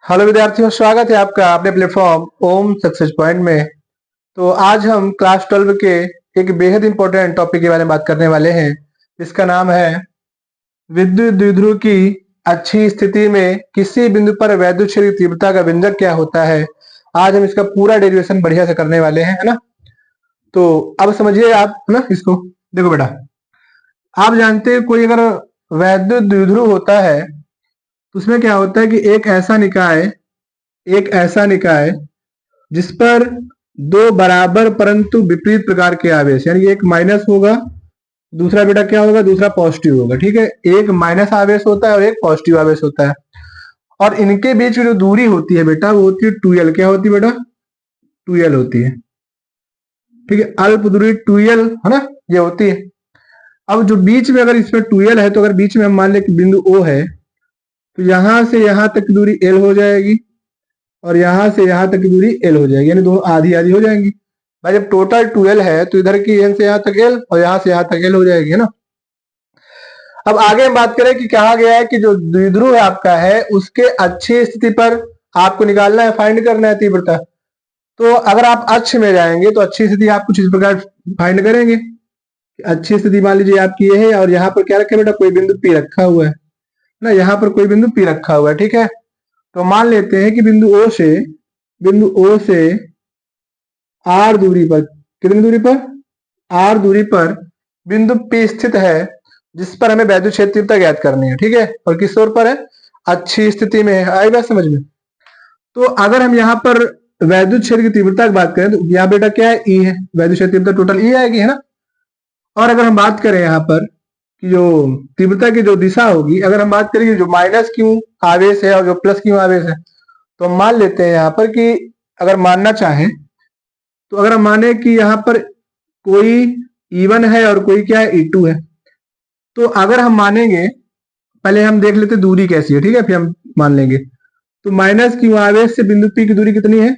Hello विद्यार्थियों, स्वागत है आपका अपने प्लेटफॉर्म ओम सक्सेस पॉइंट में। तो आज हम क्लास 12 के एक बेहद इंपॉर्टेंट टॉपिक के बारे में बात करने वाले हैं, जिसका नाम है विद्युत द्विध्रुव की अच्छी स्थिति में किसी बिंदु पर वैद्युत क्षेत्र की तीव्रता का व्यंजक क्या होता है। आज हम इसका पूरा डेरिवेशन बढ़िया से करने वाले हैं, है ना। तो अब समझिए आप, है ना। इसको देखो बेटा, आप जानते हैं कोई अगर वैद्युत द्विध्रुव होता है तो उसमें क्या होता है कि एक ऐसा निकाय जिस पर दो बराबर परंतु विपरीत प्रकार के आवेश, यानी एक माइनस होगा, दूसरा बेटा क्या होगा, दूसरा पॉजिटिव होगा। ठीक है, एक माइनस आवेश होता है और एक पॉजिटिव आवेश होता है, और इनके बीच की जो दूरी होती है बेटा वो होती है 2l। क्या होती है बेटा? 2l होती है। ठीक है, अल्प दूरी 2l, है ना, ये होती है। अब जो बीच में, अगर इसमें 2l है तो अगर बीच में हम मान लें कि बिंदु O है, तो यहां से यहां तक की दूरी l हो जाएगी और यहां से यहां तक की दूरी l हो जाएगी, यानी दोनों आधी आधी हो जाएंगी। भाई जब टोटल 12 है तो इधर की n से यहां तक l और यहां से यहां तक l हो जाएगी, है ना। अब आगे हम बात करें कि कहा गया है कि जो द्विध्रुव आपका है उसके अच्छी स्थिति पर आपको निकालना है, फाइंड करना है तीव्रता। तो अगर आप अक्ष में जाएंगे तो अच्छी स्थिति आप कुछ इस प्रकार फाइंड करेंगे। अच्छी स्थिति मान लीजिए आपकी ये है और यहाँ पर क्या रखा है बेटा, कोई बिंदु P रखा हुआ है ना, यहाँ पर कोई बिंदु P रखा हुआ है। ठीक है, तो मान लेते हैं कि बिंदु O से R दूरी पर, कितनी दूरी पर? R दूरी पर बिंदु P स्थित है, जिस पर हमें वैद्युत क्षेत्र तीव्रता ज्ञात करनी है। ठीक है, और किस ओर पर है? अच्छी स्थिति में है। आई बात समझ में? तो अगर हम यहाँ पर वैद्युत क्षेत्र की तीव्रता की बात करें तो यहाँ बेटा क्या है, E है। वैद्युत क्षेत्र तीव्रता टोटल E आएगी, है ना। और अगर हम बात करें यहाँ पर कि जो तीव्रता की जो दिशा होगी, अगर हम बात करें जो माइनस क्यू आवेश है और जो प्लस क्यू आवेश है, तो हम मान लेते हैं यहाँ पर कि अगर मानना चाहें तो अगर हम माने कि यहाँ पर कोई E1 है और कोई क्या है, E2 है, तो अगर हम मानेंगे, पहले हम देख लेते दूरी कैसी है। ठीक है, फिर हम मान लेंगे। तो माइनस क्यू आवेश से बिंदु P की दूरी कितनी है?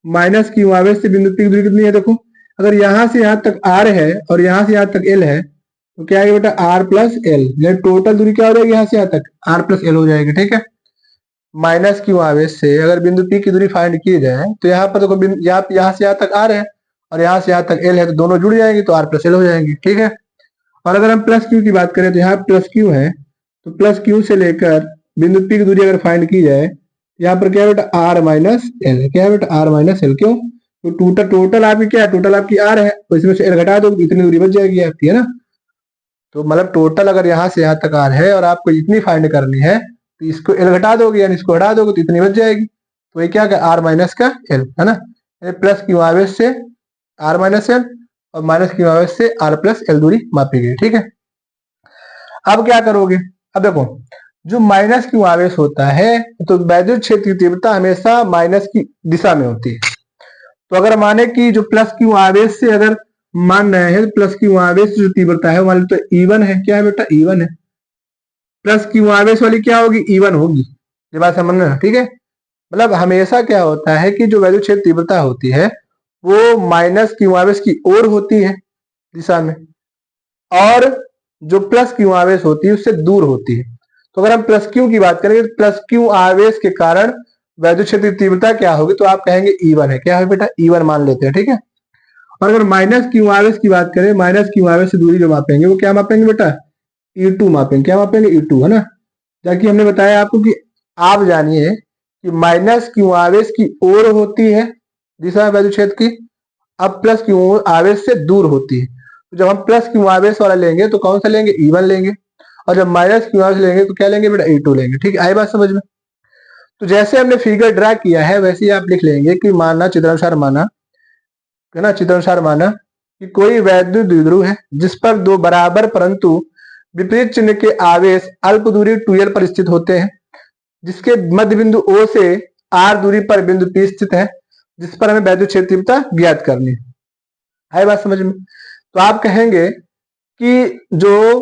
माइनस क्यू आवेश से बिंदु P की दूरी कितनी है? देखो, अगर यहां से यहां तक R है और यहां से यहां तक L है, तो क्या है बेटा, R प्लस एल, टोटल दूरी क्या हो जाएगी, यहां से यहां तक R प्लस एल हो जाएगी। ठीक है, माइनस क्यू आवेश से अगर बिंदु P की दूरी फाइंड की जाए तो यहाँ पर देखो, यहाँ से यहाँ तक R है और यहाँ से यहाँ तक L है, तो दोनों जुड़ जाएंगे तो R प्लस एल हो जाएंगी। ठीक है, और अगर हम प्लस क्यू की बात करें तो यहाँ प्लस क्यू है, तो प्लस क्यू से लेकर बिंदु P की दूरी अगर फाइंड की जाए, यहाँ पर क्या है बेटा, R माइनस एल है। क्या है बेटा, R माइनस एल। क्यों? तो टोटल आपकी क्या है, टोटल आपकी R है, तो इसमें से एल घटा दो, इतनी दूरी बच जाएगी आपकी, है ना। तो मतलब टोटल अगर यहाँ से यहाँ तक R है और आपको इतनी फाइंड करनी है, तो इसको L घटा दोगे, यानी इसको हटा दोगे तो इतनी बच जाएगी। तो ये क्या, R माइनस का L, है ना। प्लस क्यू आवेश से R माइनस एल और माइनस क्यू आवेश से R प्लस एल दूरी मापी गई। ठीक है, अब क्या करोगे? अब देखो, जो माइनस क्यू आवेश होता है तो वैद्युत क्षेत्र की तीव्रता हमेशा माइनस की दिशा में होती है। तो अगर माने कि जो प्लस क्यू आवेश से अगर मान रहे हैं, प्लस क्यू आवेश जो तीव्रता है मान लो तो E1 है। क्या है बेटा, E1 है। प्लस क्यू आवेश वाली क्या होगी, E1 होगी। ये बात समझना, ठीक है। मतलब हमेशा क्या होता है कि जो वैद्युत क्षेत्र तीव्रता होती है वो माइनस क्यू आवेश की ओर होती है दिशा में, और जो प्लस क्यू आवेश होती है उससे दूर होती है। तो अगर हम प्लस क्यू की बात करेंगे, प्लस क्यू आवेश के कारण वैद्युत क्षेत्र की तीव्रता क्या होगी, तो आप कहेंगे E1 है। क्या है बेटा, E1 मान लेते हैं। ठीक है, और अगर माइनस क्यू आवेश की बात करें, माइनस क्यू आवेश से दूरी जो मापेंगे वो क्या मापेंगे बेटा, E2 मापेंगे। क्या मापेंगे, E2, है ना। जबकि हमने बताया आपको कि आप जानिए कि माइनस क्यू आवेश की ओर होती है दिशा वैद्युत क्षेत्र की, अब प्लस क्यू आवेश से दूर होती है। तो जब हम प्लस क्यू आवेश वाला लेंगे तो कौन सा लेंगे, E1 लेंगे, और जब माइनस क्यू आवेश लेंगे तो क्या लेंगे बेटा, E2 लेंगे। ठीक है, आई बात समझ में? तो जैसे हमने फिगर ड्रा किया है वैसे ही आप लिख लेंगे कि माना, चित्रानुसार माना, है ना, चित्रानुसार माना कि कोई वैद्युत द्विध्रुव है जिस पर दो बराबर परंतु विपरीत चिन्ह के आवेश अल्प दूरी 2l पर स्थित होते हैं, जिसके मध्य बिंदु O से R दूरी पर बिंदु P स्थित है, जिस पर हमें वैद्युत क्षेत्र तीव्रता ज्ञात करनी है। है बात समझ में? तो आप कहेंगे कि जो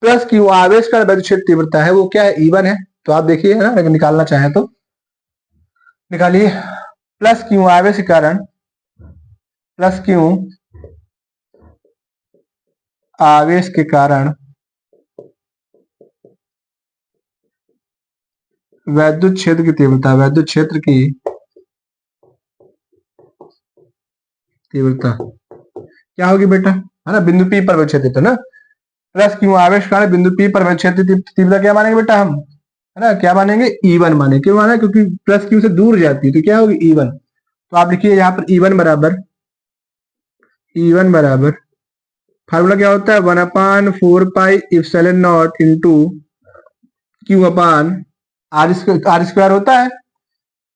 प्लस क्यू आवेश का वैद्युत क्षेत्र तीव्रता है वो क्या है, E1 है। तो आप देखिए, है ना, अगर निकालना चाहें तो निकालिए। प्लस क्यू आवेश के कारण, प्लस क्यू आवेश के कारण वैद्युत क्षेत्र की तीव्रता, वैद्युत क्षेत्र की तीव्रता क्या होगी बेटा, है ना, बिंदु P पर वैद्युत क्षेत्र ना, प्लस क्यू आवेश के कारण बिंदु P पर वैद्युत क्षेत्र तीव्रता क्या मानेंगे बेटा हम, है ना, क्या मानेंगे, E1 माने, क्यों माना, क्योंकि प्लस क्यू से दूर जाती है तो क्या होगी E1। तो आप लिखिए यहाँ पर E1 बराबर फार्मूला क्या होता है, 1/4 pi into q upon r square होता है।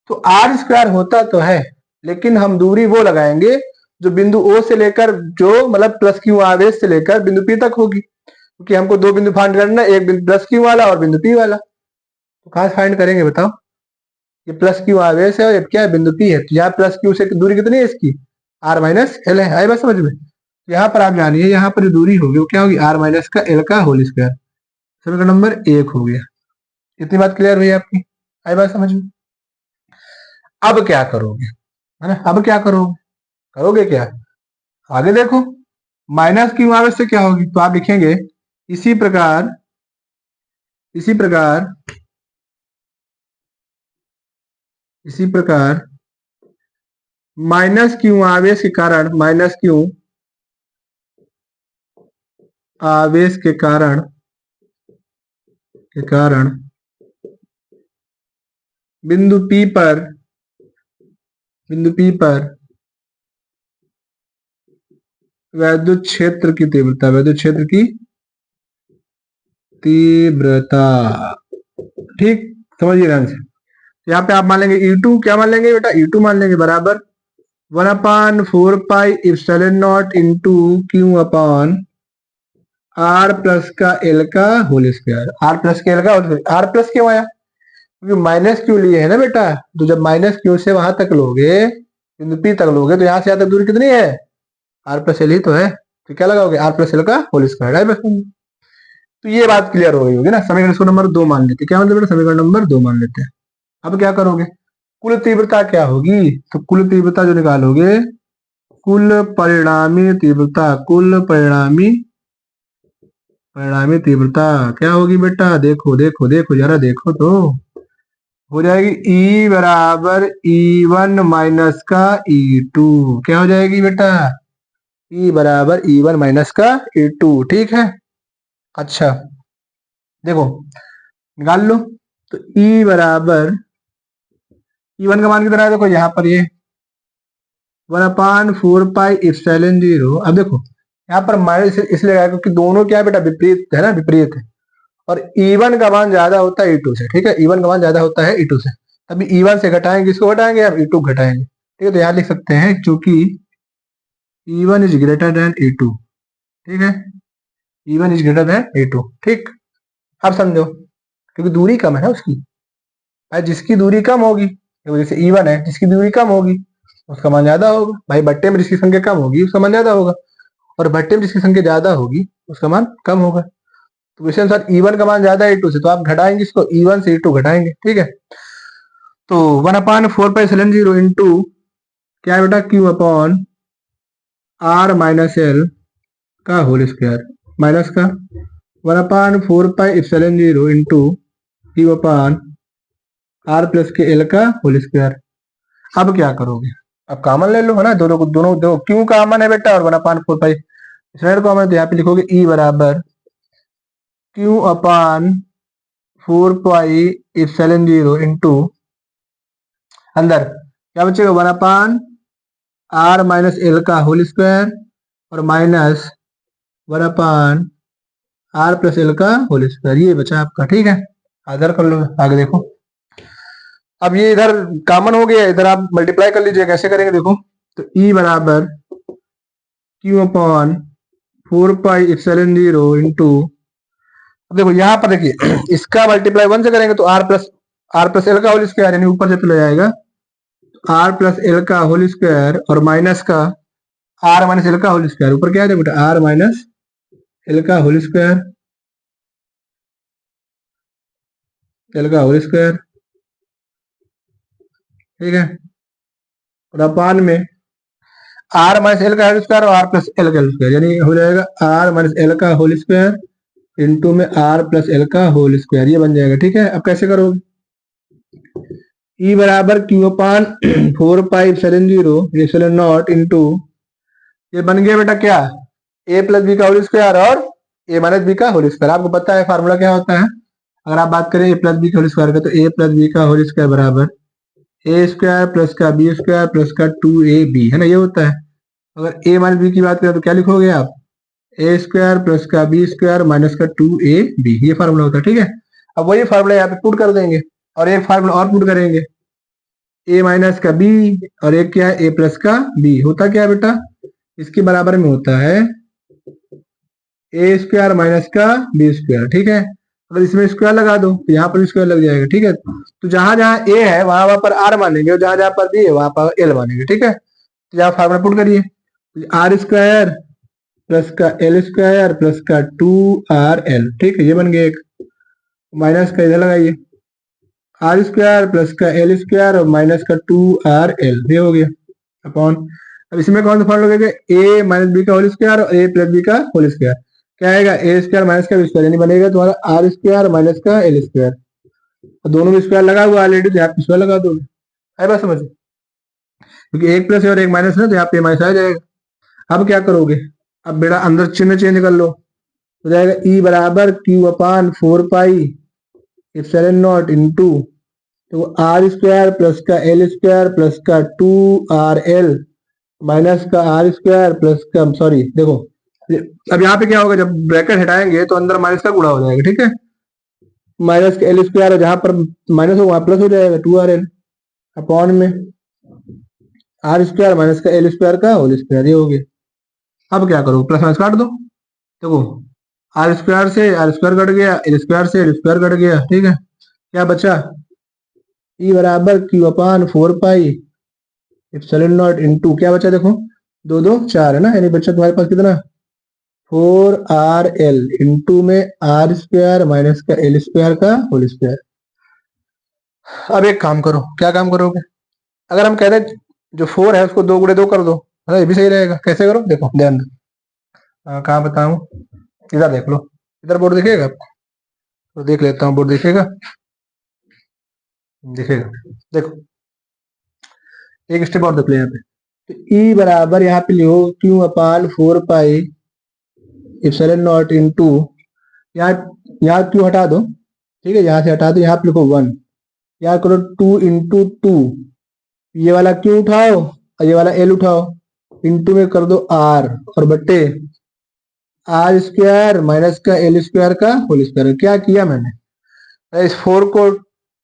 तो आर स्क्वायर होता तो है, लेकिन हम दूरी वो लगाएंगे जो बिंदु ओ से लेकर, जो मतलब प्लस क्यू आवेश से लेकर बिंदु पी तक होगी, क्योंकि हमको दो बिंदु फाइंड करना है, एक बिंदु प्लस क्यू वाला और बिंदु पी वाला। तो कहाँ फाइंड करेंगे बताओ, ये प्लस क्यू आवेश है और ये क्या है, बिंदु पी है। तो यहाँ प्लस क्यू से दूरी कितनी है इसकी, आर माइनस एल है, आई बात समझ में। तो यहाँ पर आप जानिए, यहाँ पर जो दूरी होगी वो क्या होगी, आर माइनस का एल का होल स्क्वायर। समीकरण नंबर 1 हो गया। इतनी बात क्लियर हुई आपकी, आई बात समझ में। अब क्या करोगे, है ना, अब क्या करोगे, करोगे क्या, आगे देखो। माइनस क्यू आवेश से क्या होगी, तो आप लिखेंगे इसी प्रकार, इसी प्रकार, इसी प्रकार माइनस क्यू आवेश के कारण, माइनस क्यू आवेश के कारण, बिंदु P पर, बिंदु P पर वैद्युत क्षेत्र की तीव्रता, वैद्युत क्षेत्र की तीव्रता, ठीक, समझिए ध्यान से। यहाँ पे आप मान लेंगे E2, क्या मान लेंगे बेटा, E2 मान लेंगे बराबर 1/4 pi into q upon r plus का एल का होल स्क्वायर, आर प्लस के एल का होल स्क्वायर। आर प्लस क्यों आया, क्योंकि माइनस क्यू लिए है ना बेटा, तो जब माइनस क्यू से वहां तक लोगे, बिंदु पी तक लोगे, तो यहाँ से यहाँ तक दूरी कितनी है, आर प्लस एल ही तो है। तो क्या लगाओगे, आर प्लस एल का होल स्क्वायर है बस। तो ये बात क्लियर हो गई होगी ना। समीकरण इसको नंबर 2 मान लेते, क्या मतलब बेटा, समीकरण नंबर 2 मान लेते हैं। अब क्या करोगे, कुल तीव्रता क्या होगी, तो कुल तीव्रता जो निकालोगे, कुल परिणामी तीव्रता, कुल परिणामी, परिणामी तीव्रता क्या होगी बेटा, देखो देखो देखो जरा देखो तो, हो जाएगी E बराबर E1 माइनस का E2। क्या हो जाएगी बेटा, E बराबर E1 माइनस का E2, ठीक है। अच्छा देखो निकाल लो, तो E बराबर E1 का मान कितना है, देखो यहाँ पर ये 1/4 पाई एप्सिलॉन 0। अब देखो यहाँ पर माइनस इसलिए आया क्योंकि दोनों क्या है बेटा, विपरीत है ना, विपरीत है। और E1 का मान ज्यादा होता है E2 से, ठीक है, E1 का मान ज्यादा होता है E2 से। तभी E1 से घटाएंगे, इसको घटाएंगे, अब E2 घटाएंगे, ठीक है। तो यहाँ लिख सकते हैं क्योंकि E1 is greater than E2, ठीक है, E1 is greater than E2, ठीक। अब समझो, क्योंकि दूरी कम है ना उसकी, भाई जिसकी दूरी कम होगी, जैसे E1 है, जिसकी दूरी कम होगी उसका मान ज्यादा होगा, भाई बट्टे में जिसकी संख्या कम होगी उसका मान ज्यादा होगा, और भट्टे में जिसकी संख्या ज्यादा होगी उसका मान कम होगा। तो इसी अनुसार E1 का मान ज्यादा है E2 से, तो आप घटाएंगे इसको, E1 से E2 घटाएंगे, ठीक है। तो 1/4 पाई एप्सिलॉन 0 इंटू क्या है बेटा, q upon r minus l का होल स्क्वायर, माइनस का 1/4 pi epsilon 0 into q upon r plus के एल का होल स्क्वायर। अब क्या करोगे, अब कॉमन ले लो, है ना, दोनों दो क्यू कॉमन है बेटा, और 1/4 पाई कॉमन है, तो यहाँ पे लिखोगे E बराबर क्यू अपॉन 4 पाई एप्सिलॉन 0 इंटू अंदर क्या बचेगा, 1/r माइनस एल का होल स्क्वायर और माइनस 1/r प्लस एल का होल स्क्वायर, ये बचा आपका, ठीक है। आदर कर लो, आगे देखो। अब ये इधर कॉमन हो गया, इधर आप मल्टीप्लाई कर लीजिए, कैसे करेंगे देखो। तो E बराबर क्यू अपॉन 4 पाई एप्सिलॉन 0 इंटू, देखो यहाँ पर देखिए इसका मल्टीप्लाई 1 से करेंगे तो आर प्लस एल का होल स्क्वायर, यानी ऊपर से चला जाएगा आर प्लस एल का होल स्क्वायर और माइनस का आर माइनस एल का होल स्क्वायर, ऊपर क्या है बेटा, आर माइनस एल का होल स्क्वायर, एल का होल स्क्वायर, ठीक है। और अपान में आर माइनस एल का होल स्क्वायर और आर प्लस एल का होल स्क्वायर, यानी हो जाएगा आर माइनस एल का होल स्क्वायर इंटू में आर प्लस एल का होल स्क्वायर, ये बन जाएगा, ठीक है। अब कैसे करोगे, ई बराबर Q upon 4 pi epsilon 0 epsilon not into, ये बन गया बेटा क्या, ए प्लस बी का होल स्क्वायर और ए माइनस बी का होल स्क्वायर। आपको पता है फार्मूला क्या होता है, अगर आप बात करें ए प्लस बी का होल स्क्वायर का, तो ए प्लस बी का होल स्क्वायर बराबर ए स्क्वायर प्लस का बी स्क्वायर प्लस का 2ab, है ना, ये होता है। अगर ए माइनस बी की बात करें तो क्या लिखोगे आप, ए स्क्वायर प्लस का बी स्क्वायर माइनस का 2ab, ये फार्मूला होता है। ठीक है, अब वही फार्मूला यहाँ पे पुट कर देंगे और एक फार्मूला और पुट करेंगे, ए माइनस का बी और एक क्या है ए प्लस का बी, होता क्या है बेटा, इसके बराबर में होता है ए स्क्वायर माइनस का बी स्क्वायर। ठीक है, अगर इसमें स्क्वायर लगा दो तो यहाँ पर स्क्वायर लग जाएगा। ठीक है, तो जहां जहां ए है वहां वहां पर आर मानेंगे और जहां जहां पर बी है वहां पर एल मानेंगे। ठीक है, तो यहाँ फार्मूला पुट करिए, आर स्क्वायर प्लस का एल स्क्वायर प्लस का 2RL। ठीक है, ये बन गया एक, माइनस का इधर लगाइए, आर स्क्वायर प्लस का एल स्क्वायर और माइनस का 2RL, ये हो गया अपॉन, अब इसमें कौन सा फॉर्मूला लगेगा, ए माइनस बी का होल स्क्वायर और ए प्लस बी का होल स्क्वायर, क्या आएगा ए स्क्वायर माइनस का बी स्क्वायर, यानी बनेगा तुम्हारा आर स्क्वायर माइनस का एल स्क्वायर, दोनों में स्क्वायर लगा हुआ ऑलरेडी, तो यहाँ पे स्क्वायर लगा दोगे, है बात समझ, क्योंकि एक प्लस और एक माइनस है तो यहाँ पे माइनस आ जाएगा। अब क्या करोगे, अब बेटा अंदर चिन्ह चेंज कर लो, हो जाएगा ई बराबर क्यू अपान 4 पाई एप्सिलॉन 0 इंटू, तो आर स्क्वायर प्लस का एल स्क्वायर प्लस का 2RL माइनस का आर स्क्वायर प्लस का, सॉरी देखो, अब यहाँ पे क्या होगा, जब ब्रैकेट हटाएंगे तो अंदर माइनस का गुणा हो जाएगा। ठीक है, माइनस का एल स्क्वायर, जहां पर माइनस हो वहां प्लस हो जाएगा 2RL अपॉन में आर स्क्वायर माइनस का एल स्क्वायर का होल स्क्वायर, ये हो गया। अब क्या करो, प्लस माइनस काट दो, देखो आर स्क्वायर से आर स्क्वायर कट गया, एल स्क्वायर से एल स्क्वायर कट गया। ठीक है, क्या बचा, ई बराबर क्यू अपान 4 पाई एप्सिलॉन 0 इंटू, क्या बचा देखो, 2 2 4 है ना, यानी बच्चा तुम्हारे पास कितना 4RL इंटू में आर स्क्वायर माइनस का एल स्क्वायर का होल स्क्वायर। अब एक काम करो, क्या काम करोगे, अगर हम कहते हैं जो 4 है उसको 2 गुणे 2 कर दो, है ना, ये भी सही रहेगा। कैसे करो, देखो ध्यान दो, कहाँ बताऊं, इधर देख लो, इधर बोर्ड दिखेगा आपको, तो देख लेता हूँ, बोर्ड दिखेगा, दिखेगा, देखो एक स्टेप और देख लो यहाँ पे, तो ई बराबर यहाँ पे लिखो क्यू अपान 4 पाई एप्सिलॉन 0 इंटू, यहाँ क्यू हटा दो, ठीक है, यहाँ से हटा दो, यहाँ पे लिखो 1, यहाँ करो 2 इंटू 2, ये वाला क्यू उठाओ और ये वाला एल उठाओ, इंटू में कर दो आर और बट्टे आर स्क्वायर माइनस का एल स्क्वायर का होल स्क्वायर। क्या किया मैंने, इस 4 को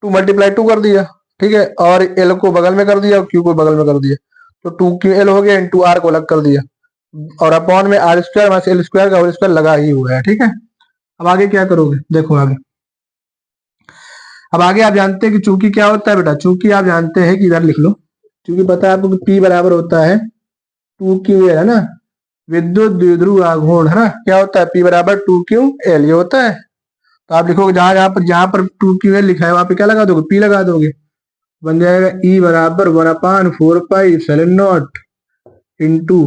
2 मल्टीप्लाई 2 कर दिया, ठीक है, और एल को बगल में कर दिया और क्यू को बगल में कर दिया, तो 2QL हो गया, इंटू आर को अलग कर दिया, और अपॉन में r square minus l square का होल स्क्वायर लगा ही हुआ है। ठीक है, अब आगे क्या करोगे, देखो आगे, अब आगे आप जानते हैं कि चूंकि क्या होता है बेटा, चूंकि आप जानते हैं कि इधर लिख लो, क्योंकि पता है आपको कि P बराबर होता है 2QL, है ना, विद्युत द्विध्रुव आघूर्ण, है ना, क्या होता है P बराबर 2QL, ये होता है। तो आप लिखोगे जहां पर 2QL लिखा है वहां पे क्या लगा दोगे, P लगा दोगे, बन जाएगा E बराबर 1/4 pi epsilon 0 into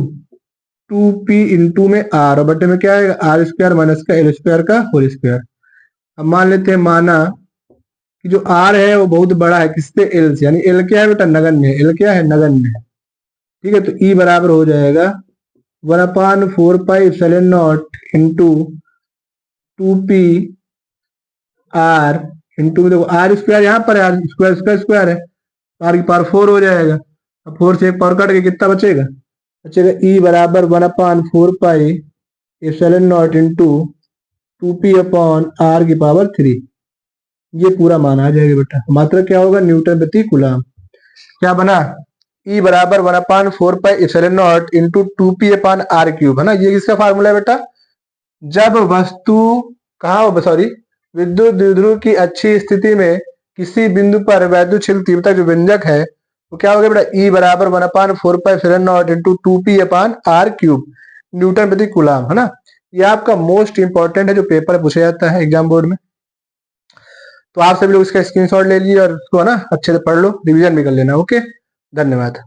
2P into में R, और बटे में क्या आएगा आर स्क्वायर माइनस का एल स्क्वायर का होल स्क्वायर। अब मान लेते हैं, माना कि जो R है वो बहुत बड़ा है किससे, L से, यानी L क्या है बेटा, नगण्य है, L क्या है, नगण्य है। ठीक है, तो E बराबर हो जाएगा 1/4 pi epsilon 0 into 2P R into, देखो आर स्क्वायर यहाँ पर है, आर स्क्वायर इसका स्क्वायर है, आर की पावर 4 हो जाएगा, अब 4 से एक पावर कट के कितना बचेगा, बचेगा E बराबर 1/4 pi epsilon 0 into 2P upon R की पावर 3, ये पूरा मान आ जाएगा बेटा। मात्रा क्या होगा, न्यूटन प्रति कूलम। क्या बना, E बराबर 1/4 pi epsilon 0 into 2P upon R cube, है ना, ये किसका फार्मूला है बेटा, जब वस्तु कहा, सॉरी, विद्युत द्विध्रुव की अच्छी स्थिति में किसी बिंदु पर वैद्युतशील तीव्रता जो व्यंजक है वो क्या हो गया बेटा, E बराबर 1/4 pi epsilon 0 into 2P upon R cube Newton प्रति कूलम, है ना। ये आपका मोस्ट इंपॉर्टेंट है जो पेपर में पूछा जाता है एग्जाम बोर्ड में। तो आप सभी लोग इसका स्क्रीनशॉट ले लीजिए और उसको ना अच्छे से पढ़ लो, रिवीजन भी कर लेना। ओके, धन्यवाद।